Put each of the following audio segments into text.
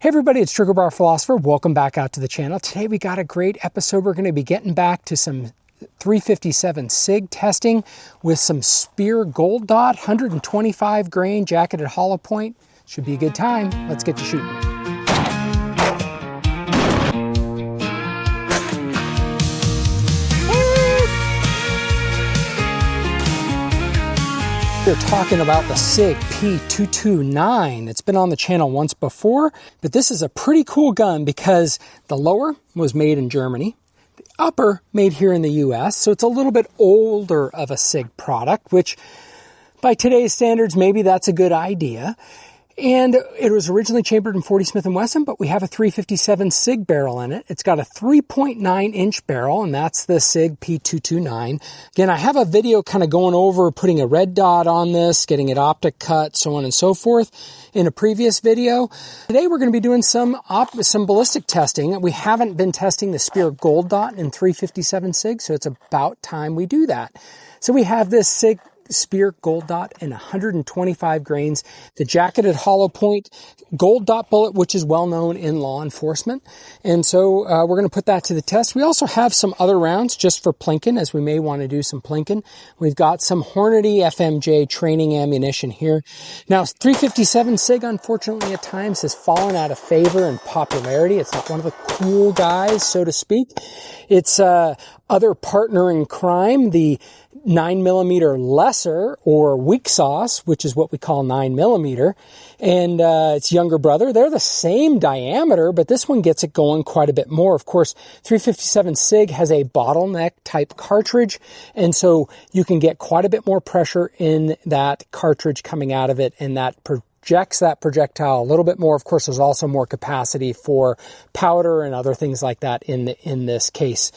Hey everybody, it's Trigger-Bar Philosopher. Welcome back out to the channel. Today we got a great episode. We're going to be getting back to some 357 SIG testing with some Speer Gold Dot, 125 grain jacketed hollow point. Should be a good time. Let's get to shooting. We're talking about the SIG P229. It's been on the channel once before, but this is a pretty cool gun because the lower was made in Germany, the upper made here in the US, so it's a little bit older of a SIG product, which by today's standards, maybe that's a good idea. And it was originally chambered in 40 Smith & Wesson, but we have a 357 SIG barrel in it. It's got a 3.9-inch barrel, and that's the SIG P229. Again, I have a video kind of going over putting a red dot on this, getting it optic cut, so on and so forth in a previous video. Today we're going to be doing some ballistic testing. We haven't been testing the Speer Gold Dot in 357 SIG, so it's about time we do that. So we have this SIG Speer Gold Dot in 125 grains, the jacketed hollow point gold dot bullet, which is well known in law enforcement. And so we're going to put that to the test. We also have some other rounds just for plinking, as we may want to do some plinking. We've got some Hornady FMJ training ammunition here. Now, 357 SIG, unfortunately, at times has fallen out of favor and popularity. It's not one of the cool guys, so to speak. It's other partner in crime, the 9mm lesser or weak sauce, which is what we call 9mm, and its younger brother. They're the same diameter, but this one gets it going quite a bit more. Of course, 357 SIG has a bottleneck type cartridge, and so you can get quite a bit more pressure in that cartridge coming out of it, and that projects that projectile a little bit more. Of course, there's also more capacity for powder and other things like that in this case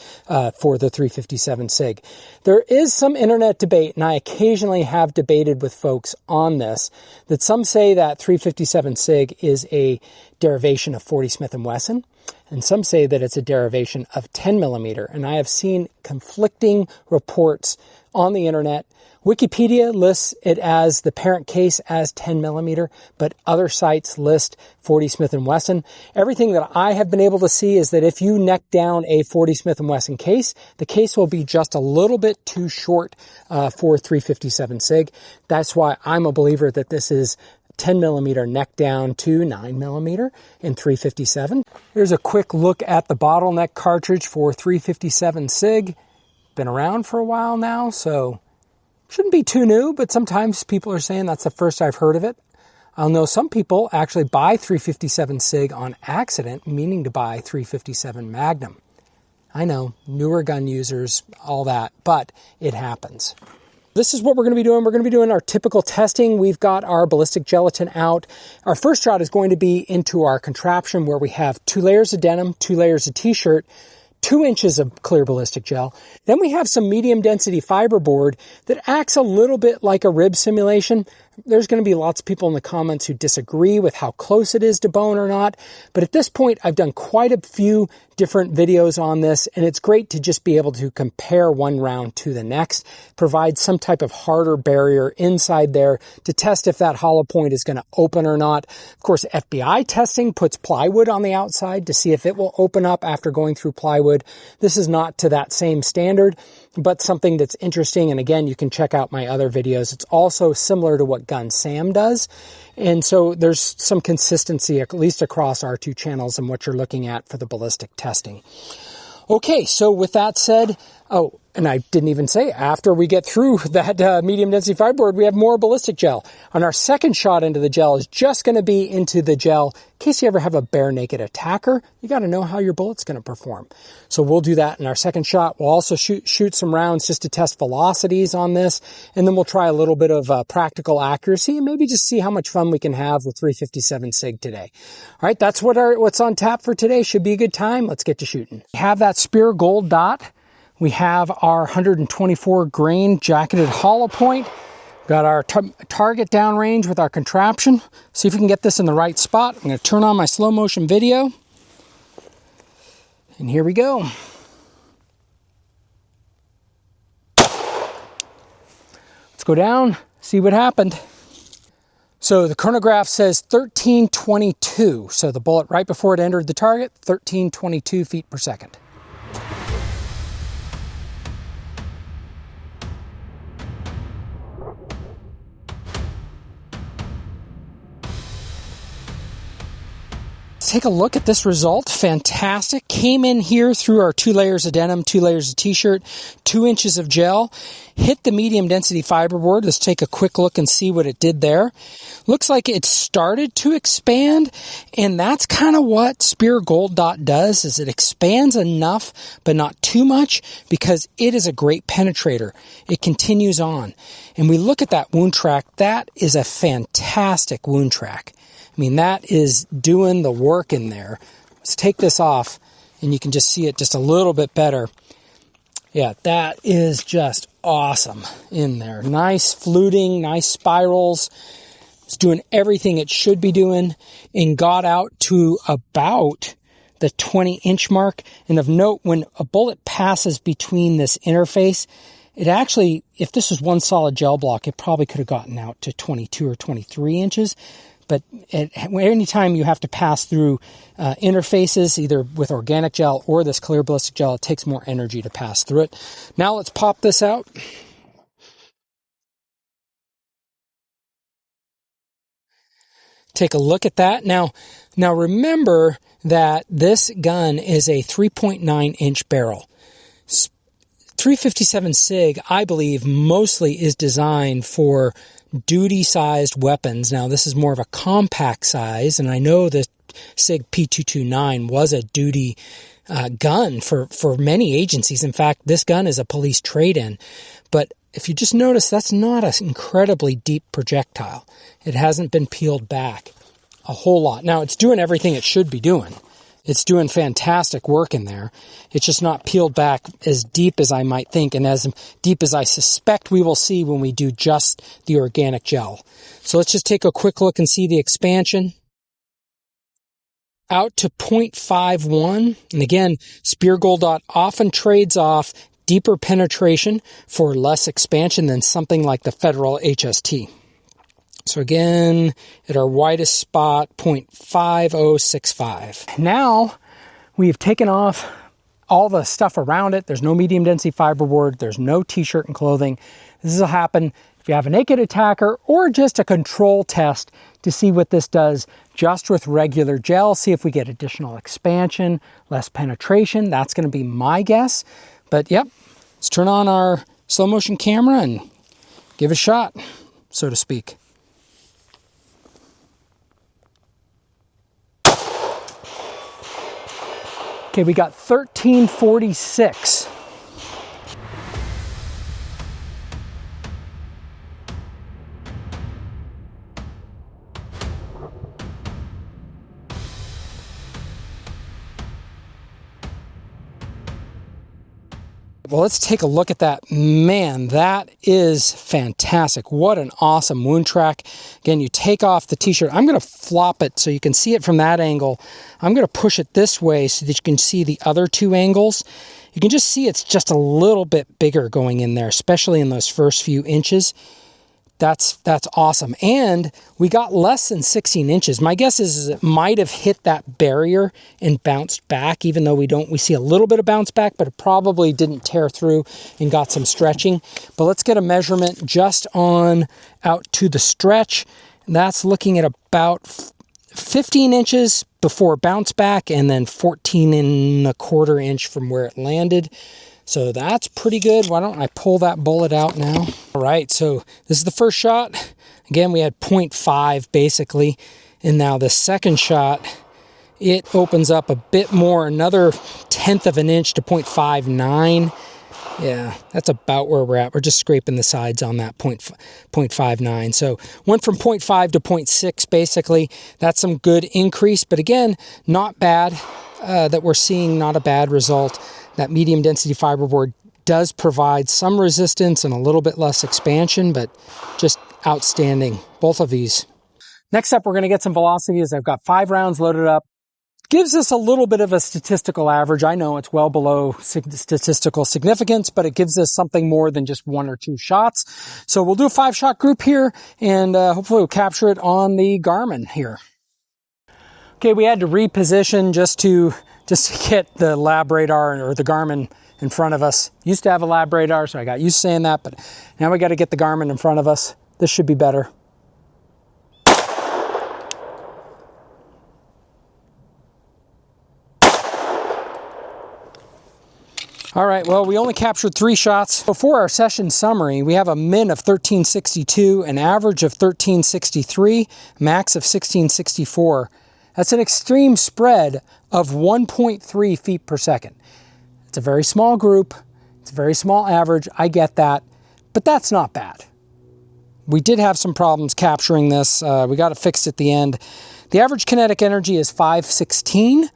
for the 357 SIG. There is some internet debate, and I occasionally have debated with folks on this, that some say that 357 SIG is a derivation of 40 Smith & Wesson, and some say that it's a derivation of 10mm, and I have seen conflicting reports on the internet. Wikipedia lists it as the parent case as 10mm, but other sites list 40 Smith & Wesson. Everything that I have been able to see is that if you neck down a 40 Smith & Wesson case, the case will be just a little bit too short for 357 SIG. That's why I'm a believer that this is 10mm neck down to 9mm in 357. Here's a quick look at the bottleneck cartridge for 357 SIG. Been around for a while now, so shouldn't be too new, but sometimes people are saying that's the first I've heard of it. I'll know some people actually buy 357 SIG on accident, meaning to buy 357 Magnum. I know, newer gun users, all that, but it happens. This is what we're going to be doing. We're going to be doing our typical testing. We've got our ballistic gelatin out. Our first shot is going to be into our contraption where we have 2 layers of denim, 2 layers of t-shirt, 2 inches of clear ballistic gel. Then we have some medium density fiberboard that acts a little bit like a rib simulation. There's going to be lots of people in the comments who disagree with how close it is to bone or not. But at this point, I've done quite a few different videos on this, and it's great to just be able to compare one round to the next, provide some type of harder barrier inside there to test if that hollow point is going to open or not. Of course, FBI testing puts plywood on the outside to see if it will open up after going through plywood. This is not to that same standard, but something that's interesting. And again, you can check out my other videos. It's also similar to what Gun Sam does. And so there's some consistency, at least across our 2 channels, and what you're looking at for the ballistic testing. Okay, so with that said, oh, and I didn't even say, after we get through that medium density fiberboard, we have more ballistic gel. And our second shot into the gel is just going to be into the gel. In case you ever have a bare naked attacker, you got to know how your bullet's going to perform. So we'll do that in our second shot. We'll also shoot some rounds just to test velocities on this. And then we'll try a little bit of practical accuracy and maybe just see how much fun we can have with 357 SIG today. All right, that's what's on tap for today. Should be a good time. Let's get to shooting. We have that Speer Gold Dot. We have our 124 grain jacketed hollow point. Got our target downrange with our contraption. See if we can get this in the right spot. I'm going to turn on my slow motion video. And here we go. Let's go down, see what happened. So the chronograph says 1322. So the bullet right before it entered the target, 1322 feet per second. Take a look at this result. Fantastic. Came in here through our 2 layers of denim, 2 layers of t-shirt, 2 inches of gel, hit the medium density fiberboard. Let's take a quick look and see what it did there. Looks like it started to expand, and that's kind of what Speer Gold Dot does, is it expands enough, but not too much, because it is a great penetrator. It continues on. And we look at that wound track. That is a fantastic wound track. I mean, that is doing the work in there. Let's take this off, and you can just see it just a little bit better. Yeah, that is just awesome in there. Nice fluting, nice spirals. It's doing everything it should be doing, and got out to about the 20-inch mark. And of note, when a bullet passes between this interface, it actually, if this was one solid gel block, it probably could have gotten out to 22 or 23 inches. But anytime you have to pass through interfaces, either with organic gel or this clear ballistic gel, it takes more energy to pass through it. Now let's pop this out. Take a look at that. Now remember that this gun is a 3.9-inch barrel. 357 SIG, I believe, mostly is designed for duty-sized weapons. Now, this is more of a compact size, and I know the SIG P229 was a duty gun for many agencies. In fact, this gun is a police trade-in. But if you just notice, that's not an incredibly deep projectile. It hasn't been peeled back a whole lot. Now, it's doing everything it should be doing. It's doing fantastic work in there. It's just not peeled back as deep as I might think, and as deep as I suspect we will see when we do just the organic gel. So let's just take a quick look and see the expansion. Out to 0.51. And again, Speer Gold Dot often trades off deeper penetration for less expansion than something like the Federal HST. So again, at our widest spot, 0.5065. Now we have taken off all the stuff around it. There's no medium density fiberboard. There's no t-shirt and clothing. This will happen if you have a naked attacker or just a control test to see what this does just with regular gel. See if we get additional expansion, less penetration. That's going to be my guess. But yep, let's turn on our slow motion camera and give it a shot, so to speak. Okay, we got 1346. Well, let's take a look at that. Man, that is fantastic. What an awesome wound track. Again, you take off the t-shirt. I'm going to flop it so you can see it from that angle. I'm going to push it this way so that you can see the other 2 angles. You can just see it's just a little bit bigger going in there, especially in those first few inches. That's awesome. And we got less than 16 inches. My guess is it might have hit that barrier and bounced back, even though we see a little bit of bounce back, but it probably didn't tear through and got some stretching. But let's get a measurement just on out to the stretch. That's looking at about 15 inches before bounce back, and then 14.25 inch from where it landed. So that's pretty good. Why don't I pull that bullet out now? All right, so this is the first shot. Again, we had 0.5 basically. And now the second shot, it opens up a bit more, another 1/10 of an inch to 0.59. Yeah, that's about where we're at. We're just scraping the sides on that 0.59. So went from 0.5 to 0.6 basically. That's some good increase, but again, not bad that we're seeing, not a bad result. That medium density fiberboard does provide some resistance and a little bit less expansion, but just outstanding, both of these. Next up, we're going to get some velocity as I've got 5 rounds loaded up. Gives us a little bit of a statistical average. I know it's well below statistical significance, but it gives us something more than just 1 or 2 shots. So we'll do a 5-shot group here, and hopefully we'll capture it on the Garmin here. Okay, we had to reposition just to get the lab radar or the Garmin in front of us. Used to have a lab radar, so I got used to saying that, but now we got to get the Garmin in front of us. This should be better. All right, well, we only captured 3 shots. Before our session summary, we have a min of 1362, an average of 1363, max of 1664. That's an extreme spread of 1.3 feet per second. It's a very small group. It's a very small average. I get that, but that's not bad. We did have some problems capturing this. We got it fixed at the end. The average kinetic energy is 516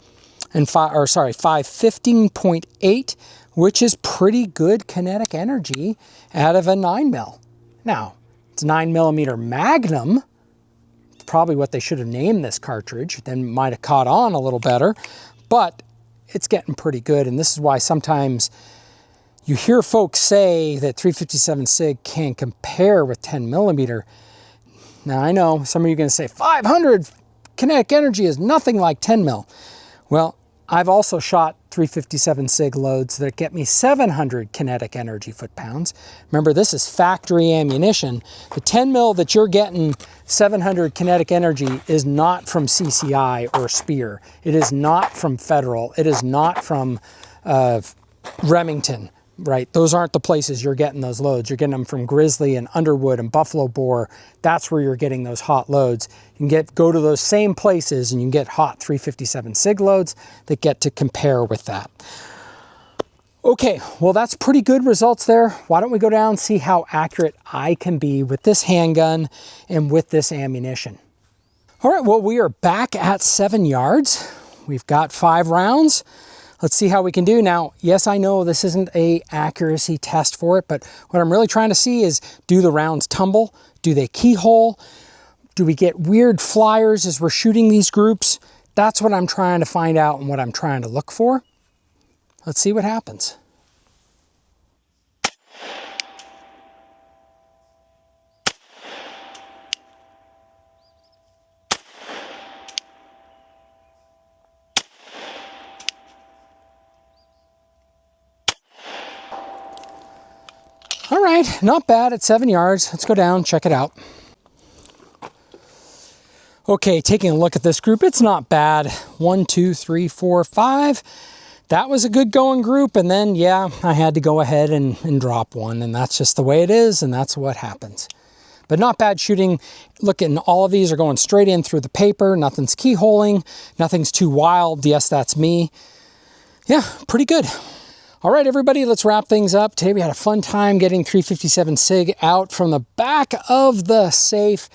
and 515.8, which is pretty good kinetic energy out of a 9mm. Now, it's 9mm Magnum. It's probably what they should have named this cartridge. Then might have caught on a little better, but it's getting pretty good. And this is why sometimes you hear folks say that 357 SIG can compare with 10mm. Now, I know some of you are going to say 500 kinetic energy is nothing like 10mm. Well, I've also shot 357 SIG loads that get me 700 kinetic energy foot-pounds. Remember, this is factory ammunition. The 10mm that you're getting 700 kinetic energy is not from CCI or Speer. It is not from Federal. It is not from Remington, right? Those aren't the places you're getting those loads. You're getting them from Grizzly and Underwood and Buffalo Bore. That's where you're getting those hot loads. You can go to those same places and you can get hot 357 SIG loads that get to compare with that. Okay, well, that's pretty good results there. Why don't we go down and see how accurate I can be with this handgun and with this ammunition. All right, well, we are back at 7 yards. We've got 5 rounds. Let's see how we can do. Now, yes, I know this isn't an accuracy test for it, but what I'm really trying to see is, do the rounds tumble? Do they keyhole? Do we get weird flyers as we're shooting these groups? That's what I'm trying to find out and what I'm trying to look for. Let's see what happens. All right, not bad at 7 yards. Let's go down, check it out. Okay, taking a look at this group, it's not bad. 1, 2, 3, 4, 5. That was a good going group, and then, yeah, I had to go ahead and drop one, and that's just the way it is, and that's what happens. But not bad shooting. Look, and all of these are going straight in through the paper. Nothing's keyholing. Nothing's too wild. Yes, that's me. Yeah, pretty good. All right, everybody, let's wrap things up. Today we had a fun time getting 357 SIG out from the back of the safe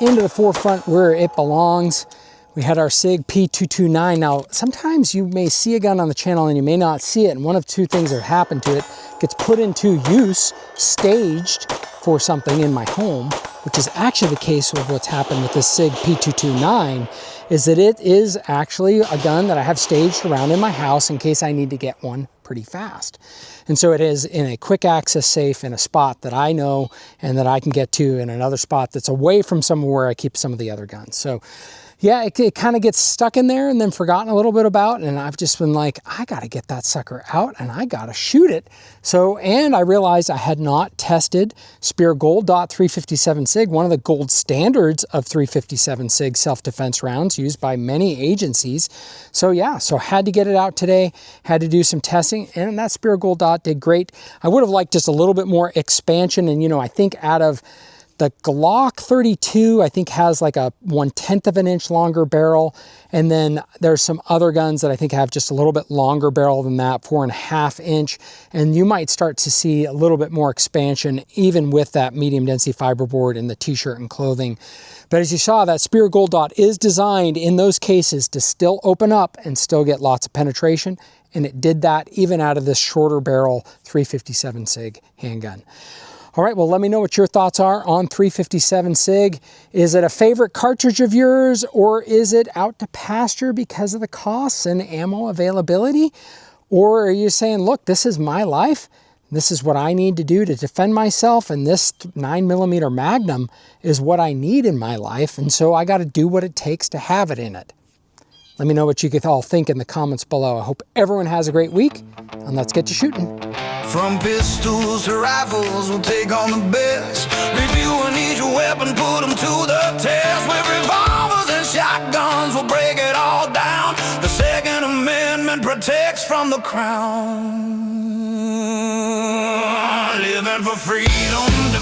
into the forefront where it belongs. We had our SIG P229. Now, sometimes you may see a gun on the channel and you may not see it, and one of 2 things that happen to it: gets put into use, staged for something in my home, which is actually the case with what's happened with this SIG P229, is that it is actually a gun that I have staged around in my house in case I need to get one pretty fast. And so it is in a quick access safe in a spot that I know and that I can get to in another spot that's away from somewhere where I keep some of the other guns. So yeah, it kind of gets stuck in there and then forgotten a little bit about, and I've just been like, I got to get that sucker out and I got to shoot it. So, and I realized I had not tested Speer Gold Dot 357 SIG, one of the gold standards of 357 SIG self-defense rounds used by many agencies. So yeah, so had to get it out today, had to do some testing, and that Speer Gold Dot did great. I would have liked just a little bit more expansion, and you know, I think out of the Glock 32, I think, has like a 1/10 of an inch longer barrel. And then there's some other guns that I think have just a little bit longer barrel than that, 4.5 inch. And you might start to see a little bit more expansion, even with that medium density fiberboard in the t-shirt and clothing. But as you saw, that Speer Gold Dot is designed in those cases to still open up and still get lots of penetration. And it did that even out of this shorter barrel 357 SIG handgun. All right, well, let me know what your thoughts are on 357 SIG. Is it a favorite cartridge of yours, or is it out to pasture because of the costs and ammo availability? Or are you saying, look, this is my life. This is what I need to do to defend myself, and this 9mm Magnum is what I need in my life, and so I got to do what it takes to have it in it. Let me know what you all think in the comments below. I hope everyone has a great week, and let's get to shooting. From pistols to rifles, we'll take on the best. Reviewing each weapon, put them to the test. With revolvers and shotguns, we'll break it all down. The Second Amendment protects from the crown. Living for freedom.